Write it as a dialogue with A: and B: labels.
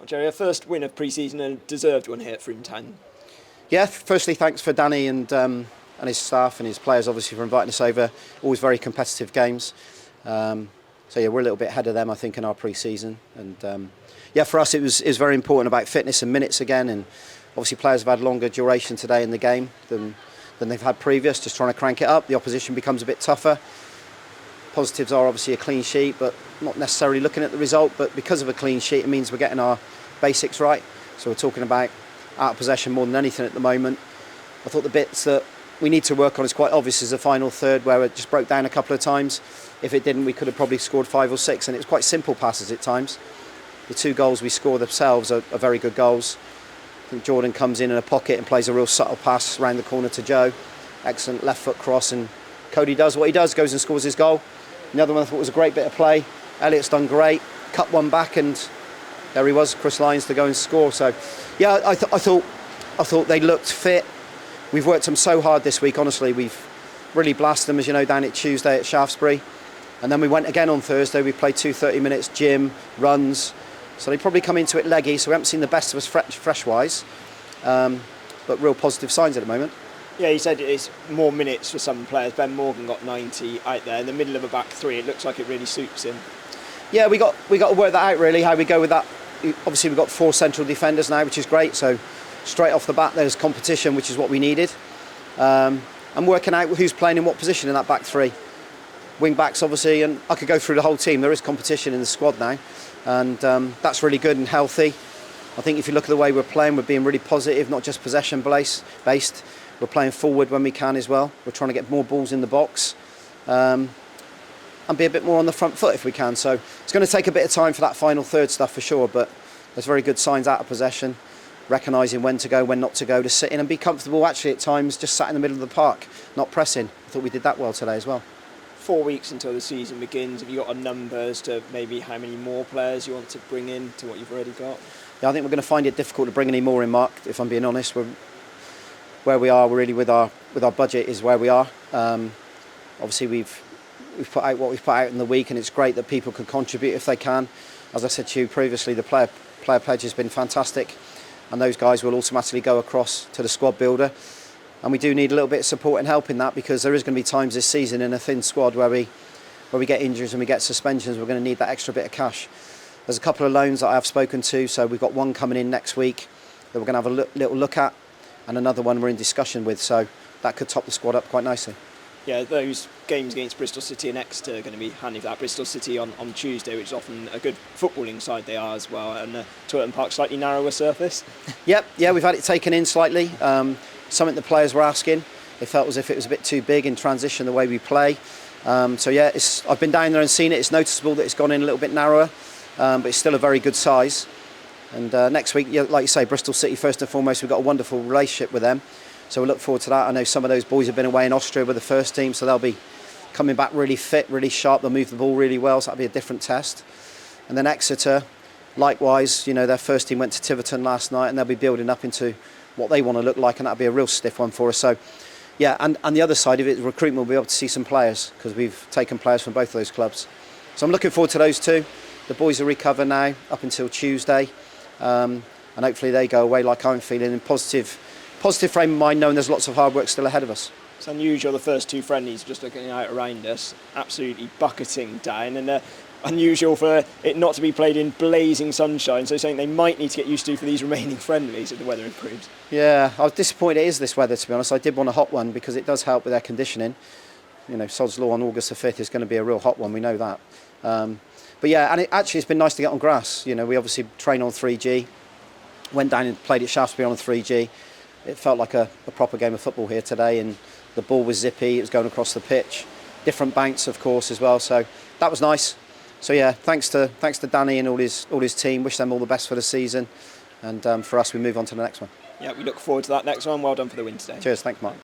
A: Well, Jerry, our first win of pre-season and a deserved one here at Frome Town.
B: Yeah, firstly, thanks for Danny and his staff and his players, obviously, for inviting us over. Always very competitive games. So yeah, we're a little bit ahead of them, I think, in our pre-season. And yeah, for us, it was very important about fitness and minutes again. And obviously, players have had longer duration today in the game than they've had previous. Just trying to crank it up. The opposition becomes a bit tougher. Positives are obviously a clean sheet, but not necessarily looking at the result. But because of a clean sheet, it means we're getting our basics right. So we're talking about out of possession more than anything at the moment. I thought the bits that we need to work on is quite obvious, is the final third, where it just broke down a couple of times. If it didn't, we could have probably scored 5 or 6, and it was quite simple passes at times. The 2 goals we scored themselves are very good goals. I think Jordan comes in a pocket and plays a real subtle pass around the corner to Joe. Excellent left foot cross, and Cody does what he does, goes and scores his goal. The other one I thought was a great bit of play. Elliott's done great, cut one back, and there he was, Chris Lyons to go and score. So yeah, I thought they looked fit. We've worked them so hard this week, honestly. We've really blasted them, as you know, down at Tuesday at Shaftesbury. And then we went again on Thursday. We played 2 30 minutes, gym, runs. So they probably come into it leggy, so we haven't seen the best of us fresh-wise. But real positive signs at the moment.
A: Yeah, he said it's more minutes for some players. Ben Morgan got 90 out there in the middle of a back three. It looks like it really suits him. Yeah,
B: we got to work that out, really, how we go with that. Obviously, we've got 4 central defenders now, which is great. So straight off the bat, there's competition, which is what we needed. And working out who's playing in what position in that back three. Wing backs, obviously, and I could go through the whole team. There is competition in the squad now, and that's really good and healthy. I think if you look at the way we're playing, we're being really positive, not just possession based. We're playing forward when we can as well. We're trying to get more balls in the box and be a bit more on the front foot if we can. So it's going to take a bit of time for that final third stuff for sure, but there's very good signs out of possession, recognising when to go, when not to go, to sit in and be comfortable actually at times, just sat in the middle of the park, not pressing. I thought we did that well today as well.
A: 4 weeks until the season begins. Have you got a numbers to maybe how many more players you want to bring in to what you've already got?
B: Yeah, I think we're going to find it difficult to bring any more in, Mark, if I'm being honest. Where we are really with our budget is where we are. Obviously we've put out what we've put out in the week, and it's great that people can contribute if they can. As I said to you previously, the player pledge has been fantastic, and those guys will automatically go across to the squad builder. And we do need a little bit of support and help in that, because there is going to be times this season in a thin squad where we get injuries and we get suspensions. We're going to need that extra bit of cash. There's a couple of loans that I have spoken to, so we've got one coming in next week that we're going to have a little look at, and another one we're in discussion with, so that could top the squad up quite nicely.
A: Yeah, those games against Bristol City and Exeter are going to be handy for that. Bristol City on Tuesday, which is often a good footballing side they are as well, and Tottenham Park slightly narrower surface.
B: Yeah, we've had it taken in slightly. Something the players were asking. They felt as if it was a bit too big in transition the way we play. So yeah, I've been down there and seen it. It's noticeable that it's gone in a little bit narrower, but it's still a very good size. And next week, like you say, Bristol City first and foremost, we've got a wonderful relationship with them. So we look forward to that. I know some of those boys have been away in Austria with the first team, so they'll be coming back really fit, really sharp. They'll move the ball really well, so that'll be a different test. And then Exeter, likewise, their first team went to Tiverton last night, and they'll be building up into what they want to look like, and that'll be a real stiff one for us. So yeah, and the other side of it, recruitment, will be able to see some players, because we've taken players from both of those clubs. So I'm looking forward to those two. The boys will recover now up until Tuesday, and hopefully they go away like I'm feeling, in positive frame of mind, knowing there's lots of hard work still ahead of us.
A: It's unusual, the first 2 friendlies, just looking out around us, absolutely bucketing down, and unusual for it not to be played in blazing sunshine, so something they might need to get used to for these remaining friendlies if the weather improves. Yeah,
B: I was disappointed it is this weather, to be honest. I did want a hot one because it does help with their conditioning. Sod's Law on August the 5th is going to be a real hot one, we know that. But yeah, and it's been nice to get on grass. We obviously train on 3G, went down and played at Shaftesbury on 3G. It felt like a proper game of football here today, and the ball was zippy, it was going across the pitch. Different banks, of course, as well, so that was nice. So yeah, thanks to Danny and all his team. Wish them all the best for the season, and for us, we move on to the next one.
A: Yeah, we look forward to that next one. Well done for the win today.
B: Cheers, thanks, Mark.